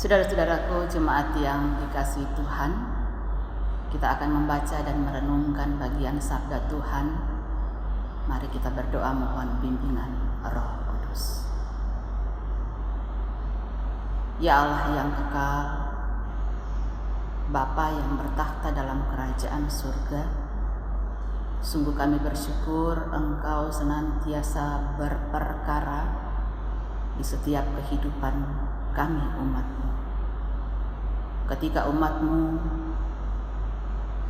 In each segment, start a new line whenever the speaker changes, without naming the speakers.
Saudara-saudaraku, jemaat yang dikasihi Tuhan, kita akan membaca dan merenungkan bagian sabda Tuhan. Mari kita berdoa mohon bimbingan Roh Kudus. Ya Allah yang kekal, Bapa yang bertakhta dalam kerajaan surga, sungguh kami bersyukur Engkau senantiasa berperkara di setiap kehidupan kami umat-Mu. Ketika umat-Mu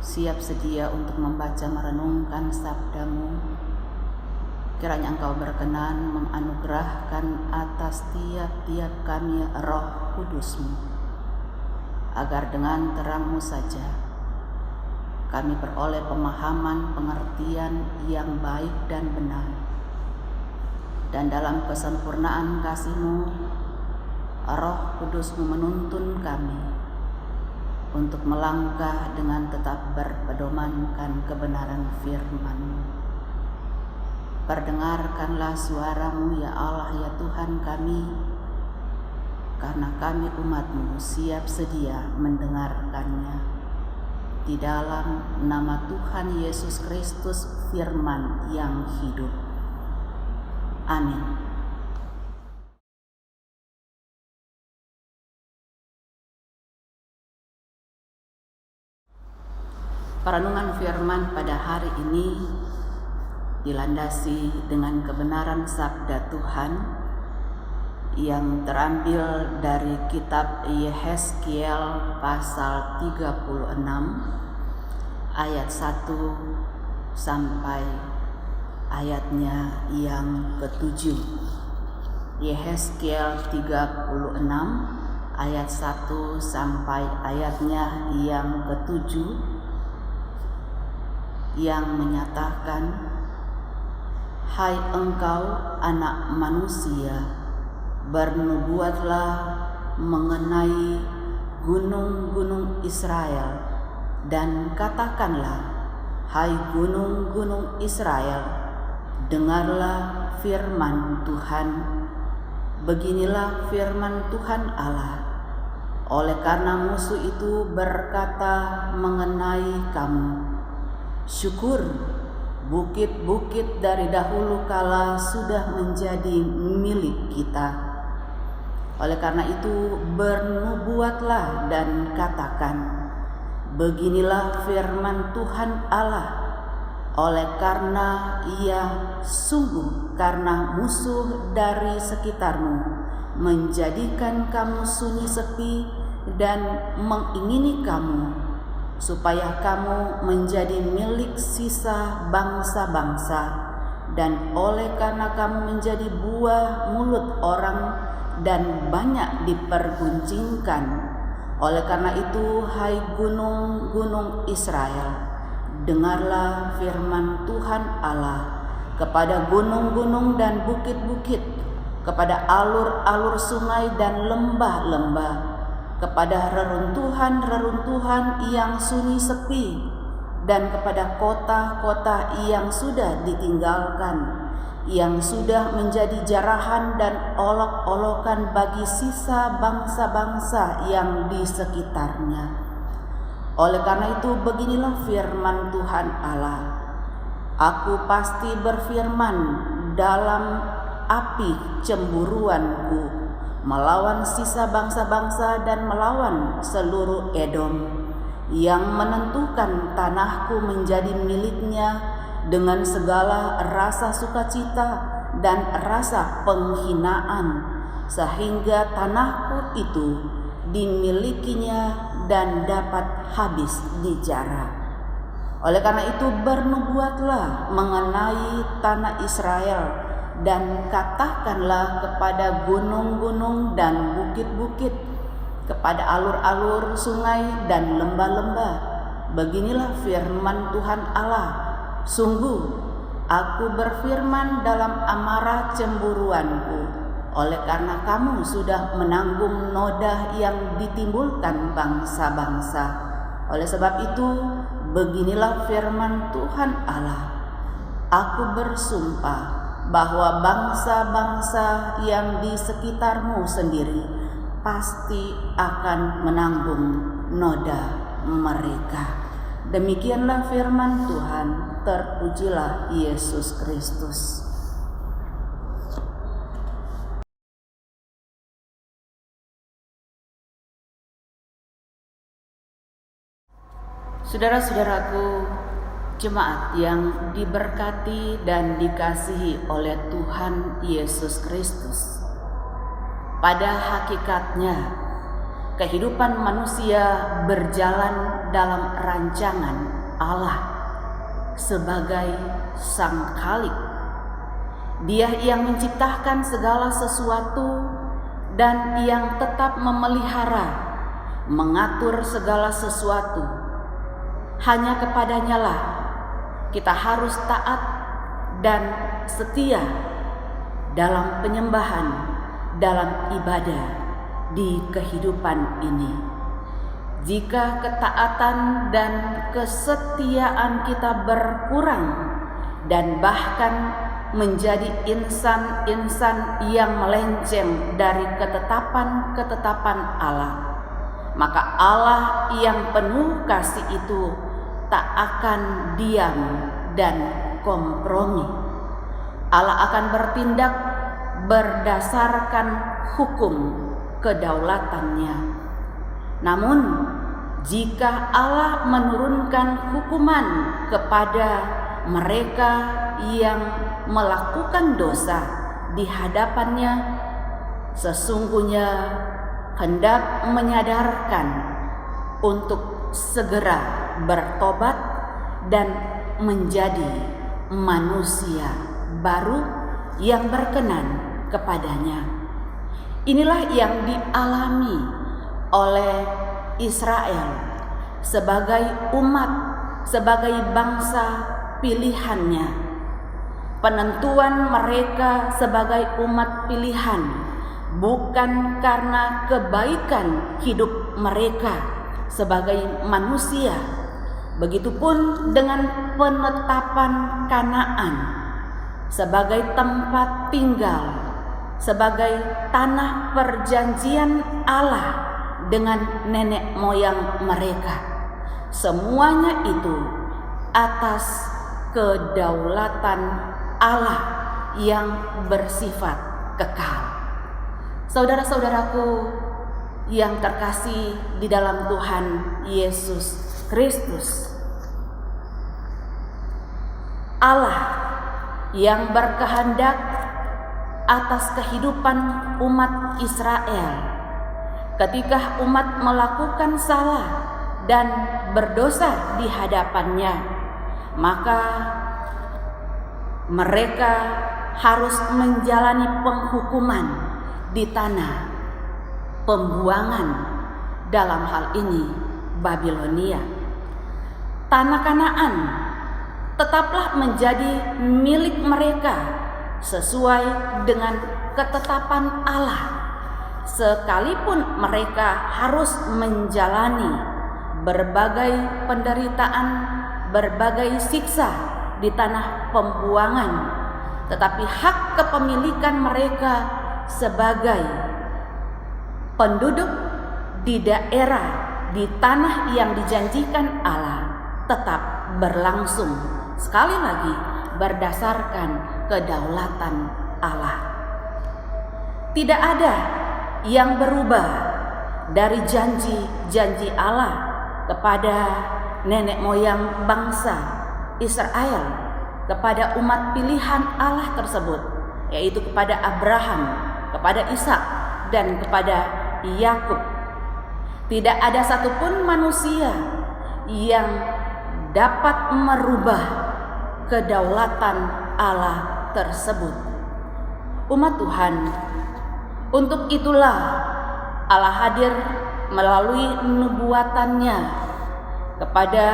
siap sedia untuk membaca merenungkan sabda-Mu, kiranya Engkau berkenan menganugerahkan atas tiap-tiap kami Roh Kudus-Mu, agar dengan terang-Mu saja kami beroleh pemahaman pengertian yang baik dan benar. Dan dalam kesempurnaan kasih-Mu, Roh Kudus-Mu menuntun kami untuk melangkah dengan tetap berpedomankan kebenaran firman-Mu. Perdengarkanlah suara-Mu ya Allah ya Tuhan kami, karena kami umat-Mu siap sedia mendengarkannya. Di dalam nama Tuhan Yesus Kristus firman yang hidup. Amin. Perenungan firman pada hari ini dilandasi dengan kebenaran sabda Tuhan yang terambil dari kitab Yehezkiel pasal 36 ayat 1 sampai ayatnya yang ke-7. Yehezkiel 36 ayat 1 sampai ayatnya yang ke-7 yang menyatakan, "Hai engkau anak manusia, bernubuatlah mengenai gunung-gunung Israel dan katakanlah, hai gunung-gunung Israel, dengarlah firman Tuhan. Beginilah firman Tuhan Allah. Oleh karena musuh itu berkata mengenai kamu, syukur, bukit-bukit dari dahulu kala sudah menjadi milik kita. Oleh karena itu bernubuatlah dan katakan, beginilah firman Tuhan Allah. Oleh karena ia sungguh karena musuh dari sekitarmu menjadikan kamu sunyi sepi dan mengingini kamu, supaya kamu menjadi milik sisa bangsa-bangsa, dan oleh karena kamu menjadi buah mulut orang dan banyak diperguncingkan. Oleh karena itu, hai gunung-gunung Israel, dengarlah firman Tuhan Allah kepada gunung-gunung dan bukit-bukit, kepada alur-alur sungai dan lembah-lembah, kepada reruntuhan-reruntuhan yang sunyi sepi, dan kepada kota-kota yang sudah ditinggalkan, yang sudah menjadi jarahan dan olok-olokan bagi sisa bangsa-bangsa yang di sekitarnya. Oleh karena itu beginilah firman Tuhan Allah, aku pasti berfirman dalam api cemburuanku melawan sisa bangsa-bangsa dan melawan seluruh Edom, yang menentukan tanahku menjadi miliknya dengan segala rasa sukacita dan rasa penghinaan, sehingga tanahku itu dimilikinya dan dapat habis dijara. Oleh karena itu bernubuatlah mengenai tanah Israel, dan katakanlah kepada gunung-gunung dan bukit-bukit, kepada alur-alur sungai dan lembah-lembah, beginilah firman Tuhan Allah, sungguh aku berfirman dalam amarah cemburuanku, oleh karena kamu sudah menanggung noda yang ditimbulkan bangsa-bangsa. Oleh sebab itu beginilah firman Tuhan Allah, aku bersumpah bahwa bangsa-bangsa yang di sekitarmu sendiri pasti akan menanggung noda mereka. Demikianlah firman Tuhan. Terpujilah Yesus Kristus. Saudara-saudaraku, jemaat yang diberkati dan dikasihi oleh Tuhan Yesus Kristus. Pada hakikatnya, kehidupan manusia berjalan dalam rancangan Allah sebagai Sang Khalik. Dia yang menciptakan segala sesuatu dan yang tetap memelihara, mengatur segala sesuatu. Hanya kepadanya lah kita harus taat dan setia dalam penyembahan, dalam ibadah di kehidupan ini. Jika ketaatan dan kesetiaan kita berkurang dan bahkan menjadi insan-insan yang melenceng dari ketetapan-ketetapan Allah, maka Allah yang penuh kasih itu tak akan diam dan kompromi. Allah akan bertindak berdasarkan hukum kedaulatannya. Namun, jika Allah menurunkan hukuman kepada mereka yang melakukan dosa di hadapannya, sesungguhnya hendak menyadarkan untuk segera bertobat dan menjadi manusia baru yang berkenan kepadanya. Inilah yang dialami oleh Israel sebagai umat, sebagai bangsa pilihannya. Penentuan mereka sebagai umat pilihan bukan karena kebaikan hidup mereka sebagai manusia. Begitupun dengan penetapan Kanaan sebagai tempat tinggal, sebagai tanah perjanjian Allah dengan nenek moyang mereka. Semuanya itu atas kedaulatan Allah yang bersifat kekal. Saudara-saudaraku yang terkasih di dalam Tuhan Yesus Kristus, Allah yang berkehendak atas kehidupan umat Israel ketika umat melakukan salah dan berdosa di hadapannya, maka mereka harus menjalani penghukuman di tanah pembuangan, dalam hal ini Babilonia. Tanah Kanaan tetaplah menjadi milik mereka sesuai dengan ketetapan Allah, sekalipun mereka harus menjalani berbagai penderitaan, berbagai siksa di tanah pembuangan, tetapi hak kepemilikan mereka sebagai penduduk di daerah, di tanah yang dijanjikan Allah tetap berlangsung, sekali lagi berdasarkan kedaulatan Allah. Tidak ada yang berubah dari janji-janji Allah kepada nenek moyang bangsa Israel, kepada umat pilihan Allah tersebut, yaitu kepada Abraham, kepada Ishak, dan kepada Yakub. Tidak ada satupun manusia yang dapat merubah kedaulatan Allah tersebut. Umat Tuhan, untuk itulah Allah hadir melalui nubuatannya kepada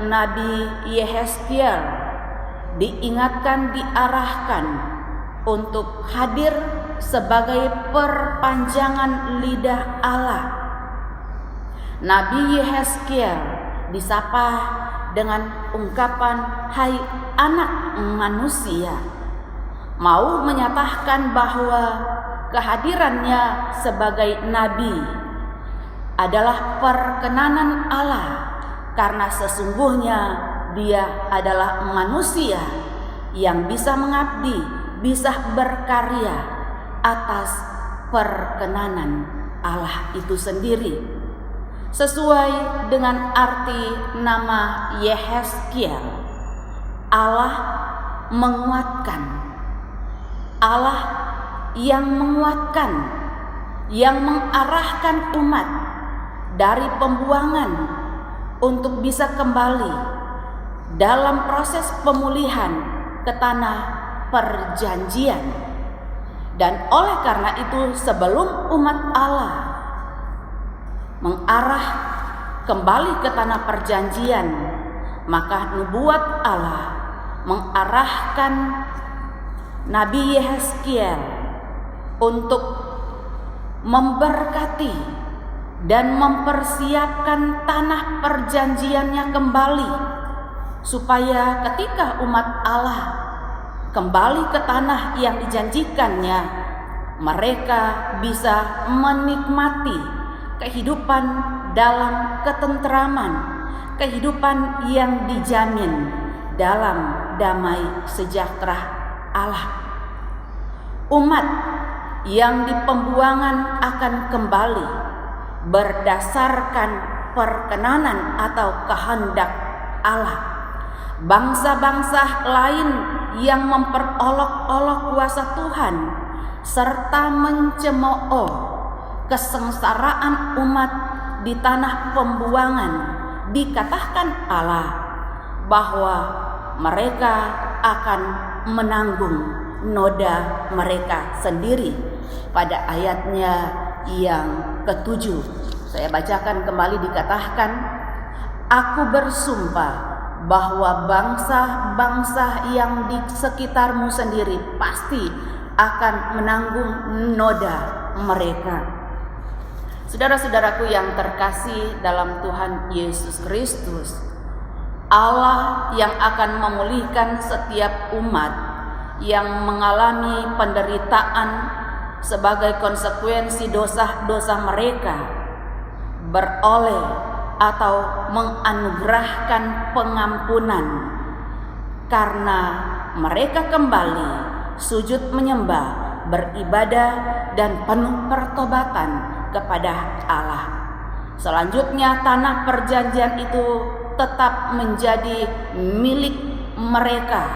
Nabi Yehezkiel, diingatkan, diarahkan untuk hadir sebagai perpanjangan lidah Allah. Nabi Yehezkiel disapa dengan ungkapan, "Hai anak manusia," mau menyatakan bahwa kehadirannya sebagai nabi adalah perkenanan Allah, karena sesungguhnya dia adalah manusia yang bisa mengabdi, bisa berkarya atas perkenanan Allah itu sendiri. Sesuai dengan arti nama Yehezkiel, Allah menguatkan, Allah yang menguatkan, yang mengarahkan umat dari pembuangan untuk bisa kembali dalam proses pemulihan ke tanah perjanjian. Dan oleh karena itu, sebelum umat Allah mengarah kembali ke tanah perjanjian, maka nubuat Allah mengarahkan Nabi Yehezkiel untuk memberkati dan mempersiapkan tanah perjanjiannya kembali, supaya ketika umat Allah kembali ke tanah yang dijanjikannya, mereka bisa menikmati kehidupan dalam ketentraman, kehidupan yang dijamin dalam damai sejahtera Allah. Umat yang di pembuangan akan kembali berdasarkan perkenanan atau kehendak Allah. Bangsa-bangsa lain yang memperolok-olok kuasa Tuhan serta mencemooh kesengsaraan umat di tanah pembuangan, dikatakan Allah bahwa mereka akan menanggung noda mereka sendiri. Pada ayatnya yang ke-7 saya bacakan kembali, dikatakan, "Aku bersumpah bahwa bangsa-bangsa yang di sekitarmu sendiri pasti akan menanggung noda mereka." Saudara-saudaraku yang terkasih dalam Tuhan Yesus Kristus, Allah yang akan memulihkan setiap umat yang mengalami penderitaan sebagai konsekuensi dosa-dosa mereka, beroleh atau menganugerahkan pengampunan karena mereka kembali sujud menyembah, beribadah, dan penuh pertobatan kepada Allah. Selanjutnya, tanah perjanjian itu tetap menjadi milik mereka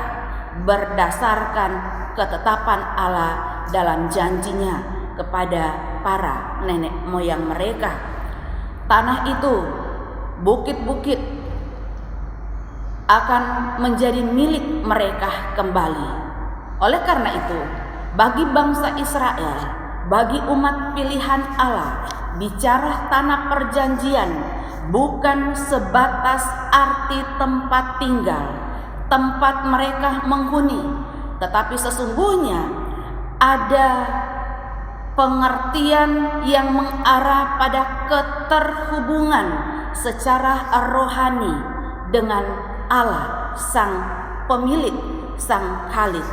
berdasarkan ketetapan Allah dalam janjinya kepada para nenek moyang mereka. Tanah itu, bukit-bukit, akan menjadi milik mereka kembali. Oleh karena itu, bagi bangsa Israel, bagi umat pilihan Allah, bicara tanah perjanjian bukan sebatas arti tempat tinggal, tempat mereka menghuni, tetapi sesungguhnya ada pengertian yang mengarah pada keterhubungan secara rohani dengan Allah, Sang Pemilik, Sang Khalik.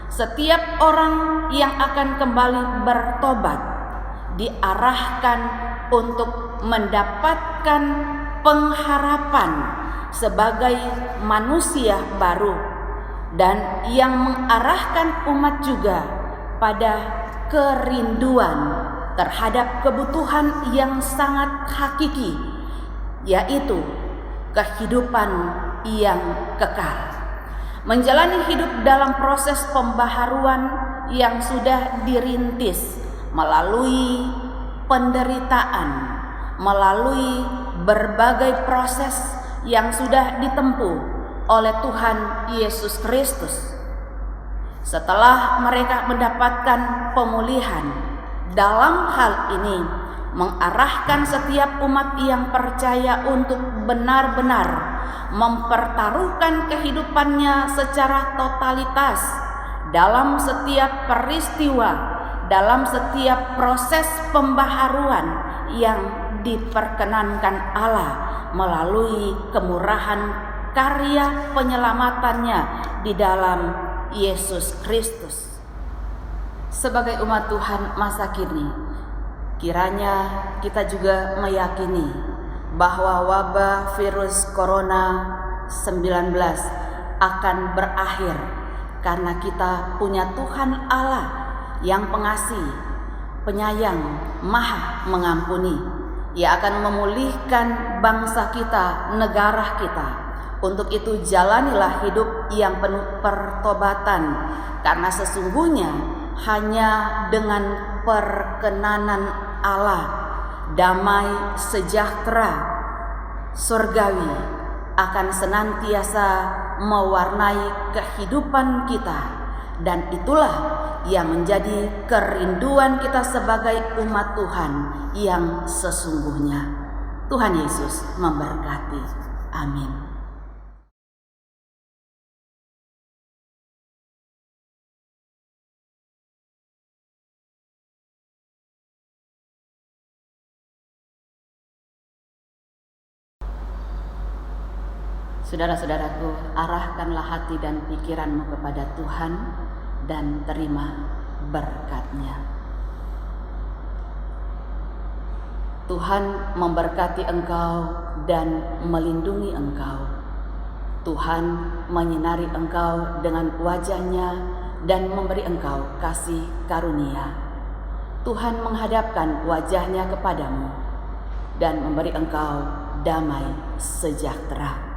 Setiap orang yang akan kembali bertobat diarahkan untuk mendapatkan pengharapan sebagai manusia baru, dan yang mengarahkan umat juga pada kerinduan terhadap kebutuhan yang sangat hakiki, yaitu kehidupan yang kekal. Menjalani hidup dalam proses pembaharuan yang sudah dirintis melalui penderitaan, melalui berbagai proses yang sudah ditempuh oleh Tuhan Yesus Kristus. Setelah mereka mendapatkan pemulihan, dalam hal ini mengarahkan setiap umat yang percaya untuk benar-benar mempertaruhkan kehidupannya secara totalitas dalam setiap peristiwa, dalam setiap proses pembaharuan yang diperkenankan Allah melalui kemurahan karya penyelamatannya di dalam Yesus Kristus. Sebagai umat Tuhan masa kini, kiranya kita juga meyakini bahwa wabah virus corona 19 akan berakhir karena kita punya Tuhan Allah yang pengasih, penyayang, maha mengampuni. Ia akan memulihkan bangsa kita, negara kita. Untuk itu jalanilah hidup yang penuh pertobatan, karena sesungguhnya hanya dengan perkenanan Allah, damai sejahtera surgawi akan senantiasa mewarnai kehidupan kita, dan itulah yang menjadi kerinduan kita sebagai umat Tuhan yang sesungguhnya. Tuhan Yesus memberkati. Amin. Saudara-saudaraku, arahkanlah hati dan pikiranmu kepada Tuhan dan terima berkat-Nya. Tuhan memberkati engkau dan melindungi engkau. Tuhan menyinari engkau dengan wajah-Nya dan memberi engkau kasih karunia. Tuhan menghadapkan wajah-Nya kepadamu dan memberi engkau damai sejahtera.